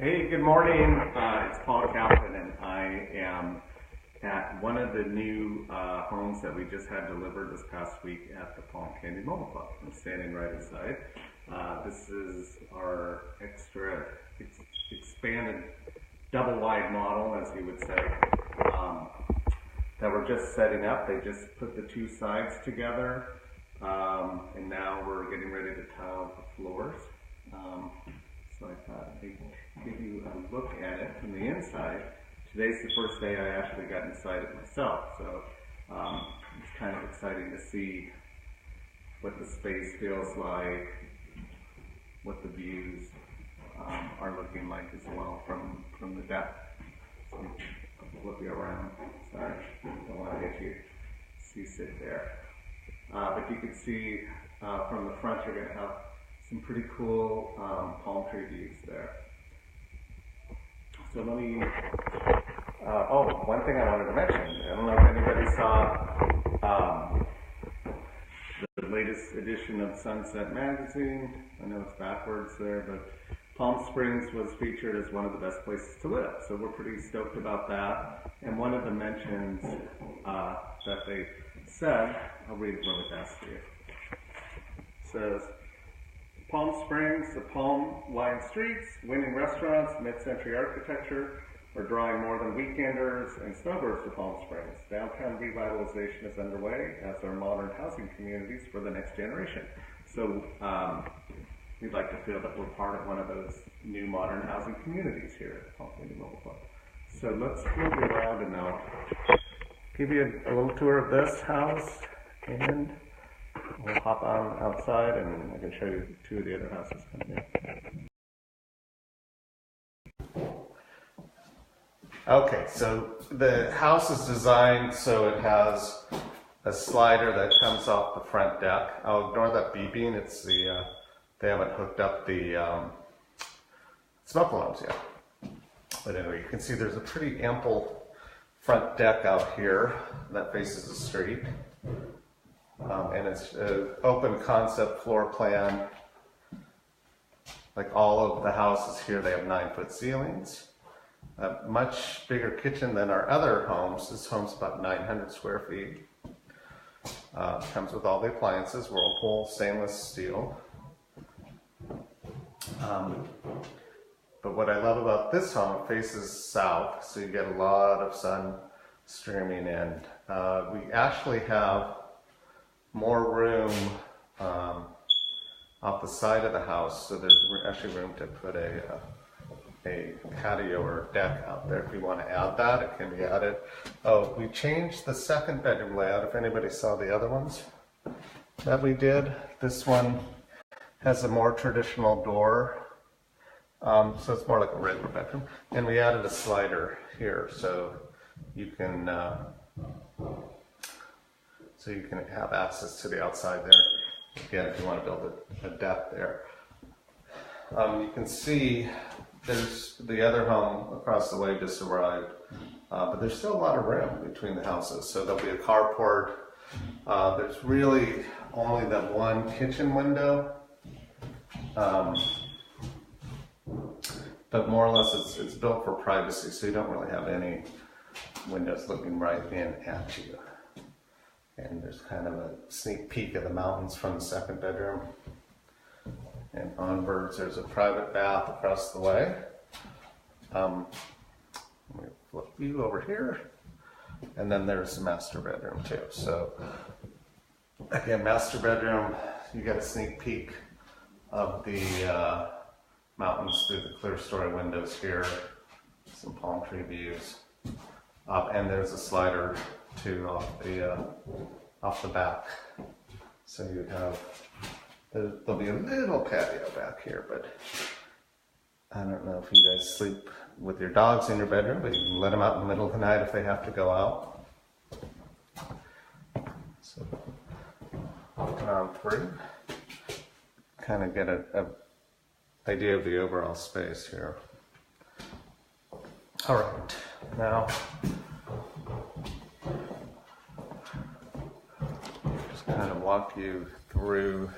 Hey, good morning. It's Paul Kaplan, and I am at one of the new homes that we just had delivered this past week at the Palm Canyon Mobile Club. I'm standing right inside. This is our expanded double wide model, as you would say, that we're just setting up. They just put the two sides together, and now we're getting ready to tile the floors. So I thought I'd give you a look at it from the inside. Today's the first day I actually got inside it myself, so it's kind of exciting to see what the space feels like, what the views are looking like as well from the deck. So I'll flip you around. Sorry, don't want to get you seasick there. But you can see from the front you're going to have some pretty cool palm tree views there. So let me, one thing I wanted to mention, I don't know if anybody saw the latest edition of Sunset Magazine. I know it's backwards there, but Palm Springs was featured as one of the best places to live. So we're pretty stoked about that. And one of the mentions that they said, I'll read it really fast for you. It says, Palm Springs, the palm-lined streets, winning restaurants, mid-century architecture are drawing more than weekenders and snowbirds to Palm Springs. Downtown revitalization is underway as are modern housing communities for the next generation. So we'd like to feel that we're part of one of those new modern housing communities here at the Palm Canyon Mobile Club. So let's move you around and now give you a little tour of this house, and we'll hop on outside and I can show you two of the other houses coming in. Okay, so the house is designed so it has a slider that comes off the front deck. I'll ignore that beeping. It's the they haven't hooked up the smoke alarms yet. But anyway, you can see there's a pretty ample front deck out here that faces the street. And it's an open concept floor plan. Like all of the houses here, they have 9-foot ceilings. A much bigger kitchen than our other homes. This home's about 900 square feet. Comes with all the appliances, Whirlpool, stainless steel. But what I love about this home, it faces south, so you get a lot of sun streaming in. We actually have more room off the side of the house, so there's actually room to put a patio or deck out there. If you want to add that, it can be added. Oh, we changed the second bedroom layout. If anybody saw the other ones that we did, this one has a more traditional door, so it's more like a regular bedroom. And we added a slider here, so you can have access to the outside there. Again, if you want to build a deck there. You can see there's the other home across the way just arrived, but there's still a lot of room between the houses. So there'll be a carport. There's really only that one kitchen window, but more or less it's built for privacy, so you don't really have any windows looking right in at you. And there's kind of a sneak peek of the mountains from the second bedroom. And onwards, there's a private bath across the way. Let me flip you over here. And then there's the master bedroom too. So again, master bedroom, you get a sneak peek of the mountains through the clear story windows here. Some palm tree views. And there's a slider too off the back. So you'd have, there'll be a little patio back here, but I don't know if you guys sleep with your dogs in your bedroom, but you can let them out in the middle of the night if they have to go out. So on through, kind of get a idea of the overall space here. All right, now just kind of walk you through.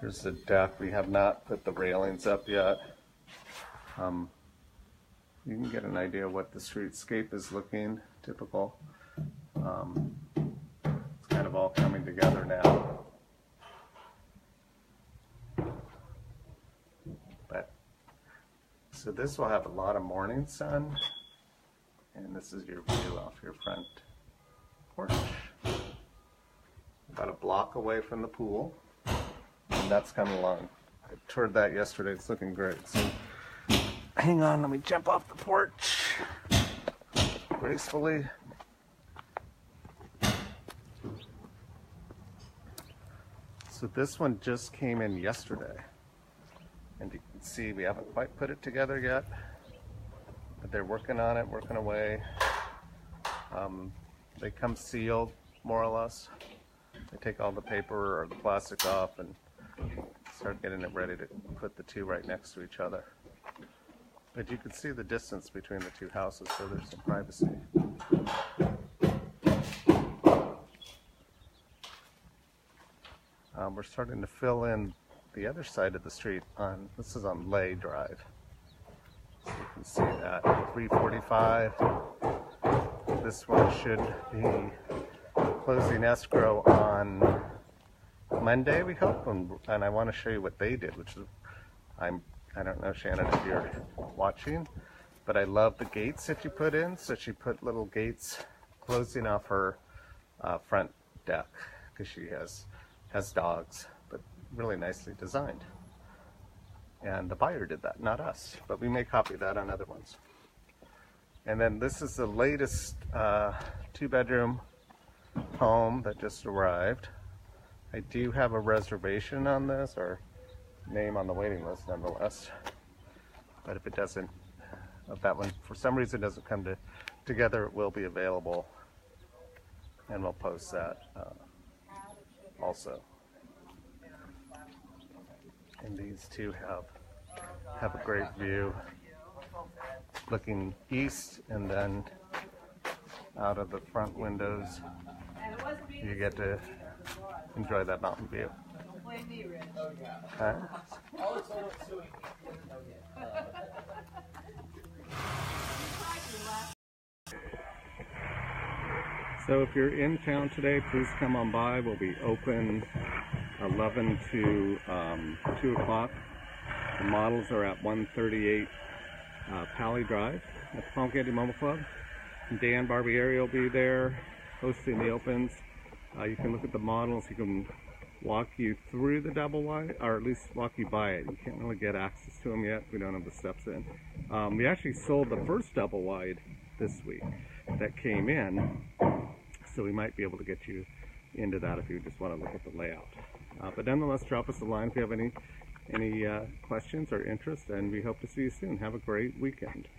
Here's the deck. We have not put the railings up yet. You can get an idea what the streetscape is looking typical. It's kind of all coming together now. But so this will have a lot of morning sun, and this is your view off your front porch. About a block away from the pool, and that's coming along. I toured that yesterday. It's looking great. So hang on, let me jump off the porch gracefully. So this one just came in yesterday, and you can see we haven't quite put it together yet, but they're working on it, working away. They come sealed, more or less. They take all the paper or the plastic off and start getting it ready to put the two right next to each other. But you can see the distance between the two houses, so there's some privacy. We're starting to fill in the other side of the street on, this is on Lay Drive. So you can see that 345. This one should be closing escrow on Monday, we hope, and I want to show you what they did, which is, I don't know, Shannon, if you're watching, but I love the gates that you put in. So she put little gates closing off her front deck because she has dogs, but really nicely designed. And the buyer did that, not us, but we may copy that on other ones. And then this is the latest 2-bedroom home that just arrived. I do have a reservation on this, or name on the waiting list nonetheless. But if it doesn't, if that one for some reason doesn't come together, it will be available, and we'll post that also. And these two have a great view looking east, and then out of the front windows you get to enjoy that mountain view. So if you're in town today, please come on by. We'll be open 11 to 2 o'clock. The models are at 138 Pally Drive at the Palm Candy Mobile Club. Dan Barbieri will be there hosting the opens. You can look at the models. He can walk you through the double wide, or at least walk you by it. You can't really get access to them yet. We don't have the steps in. We actually sold the first double wide this week that came in, so we might be able to get you into that if you just want to look at the layout. But nonetheless, drop us a line if you have any questions or interest, and we hope to see you soon. Have a great weekend.